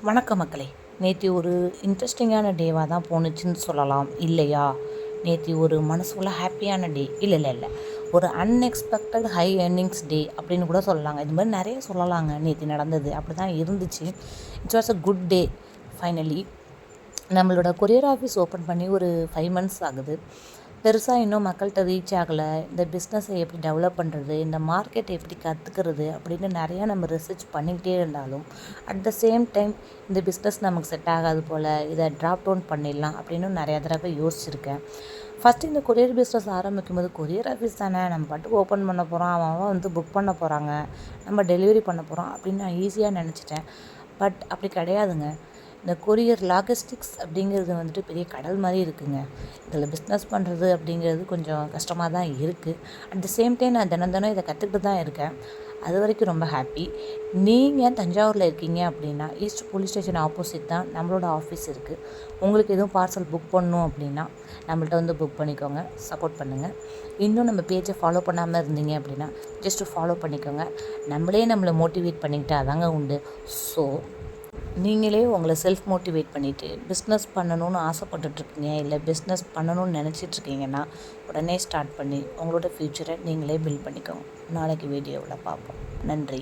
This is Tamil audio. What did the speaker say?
வணக்கம் மக்களே. நேற்று ஒரு இன்ட்ரெஸ்டிங்கான டேவாக தான் போணுச்சுன்னு சொல்லலாம் இல்லையா? நேற்று ஒரு மனசுக்குள்ள ஹாப்பியான டே இல்லை ஒரு அன்எக்ஸ்பெக்டட் ஹை ஏர்னிங்ஸ் டே அப்படின்னு கூட சொல்லலாங்க. இது மாதிரி நிறைய சொல்லலாங்க. நேற்று நடந்தது அப்படி தான் இருந்துச்சு. It's was a good day. Finally நம்மளோட கொரியர் ஆஃபீஸ் ஓப்பன் பண்ணி ஒரு 5 months ஆகுது. பெருசாக இன்னும் மக்கள்கிட்ட ரீச் ஆகலை. இந்த பிஸ்னஸை எப்படி டெவலப் பண்ணுறது, இந்த மார்க்கெட்டை எப்படி கற்றுக்கிறது அப்படின்னு நிறையா நம்ம ரிசர்ச் பண்ணிக்கிட்டே இருந்தாலும் அட் த சேம் டைம் இந்த பிஸ்னஸ் நமக்கு செட் ஆகாது போல், இதை ட்ராப் டவுன் பண்ணிடலாம் அப்படின்னு நிறையா தடவை யோசிச்சுருக்கேன். ஃபஸ்ட்டு இந்த கொரியர் பிஸ்னஸ் ஆரம்பிக்கும் போது கொரியர் ஆஃபீஸ் தானே, நம்ம பாட்டுக்கு ஓப்பன் பண்ண போகிறோம், அவன் வந்து புக் பண்ண போகிறாங்க, நம்ம டெலிவரி பண்ண போகிறோம் அப்படின்னு நான் ஈஸியாக நினச்சிட்டேன். பட் அப்படி கிடையாதுங்க. இந்த கொரியர் லாகிஸ்டிக்ஸ் அப்படிங்கிறது வந்துட்டு பெரிய கடல் மாதிரி இருக்குதுங்க. இதில் பிஸ்னஸ் பண்ணுறது அப்படிங்கிறது கொஞ்சம் கஷ்டமாக தான் இருக்குது. அட் த சேம் டைம் நான் தினம் இதை கற்றுக்கிட்டு தான் இருக்கேன். அது வரைக்கும் ரொம்ப ஹாப்பி. நீங்கள் தஞ்சாவூரில் இருக்கீங்க அப்படின்னா ஈஸ்ட் போலீஸ் ஸ்டேஷன் ஆப்போசிட் தான் நம்மளோட ஆஃபீஸ் இருக்குது. உங்களுக்கு எதுவும் பார்சல் புக் பண்ணணும் அப்படின்னா நம்மள்ட்ட வந்து புக் பண்ணிக்கோங்க, சப்போர்ட் பண்ணுங்கள். இன்னும் நம்ம பேஜை ஃபாலோ பண்ணாமல் இருந்தீங்க அப்படின்னா ஜஸ்ட்டு ஃபாலோ பண்ணிக்கோங்க. நம்மளை மோட்டிவேட் பண்ணிக்கிட்டு அதாங்க உண்டு. ஸோ நீங்களே உங்களை செல்ஃப் மோட்டிவேட் பண்ணிவிட்டு பிஸ்னஸ் பண்ணணும்னு ஆசைப்பட்டுட்ருக்கீங்க, இல்லை பிஸ்னஸ் பண்ணணும்னு நினச்சிட்ருக்கீங்கன்னா உடனே ஸ்டார்ட் பண்ணி உங்களோட ஃப்யூச்சரை நீங்களே பில்ட் பண்ணிக்கோங்க. நாளைக்கு வீடியோவில் பார்ப்போம். நன்றி.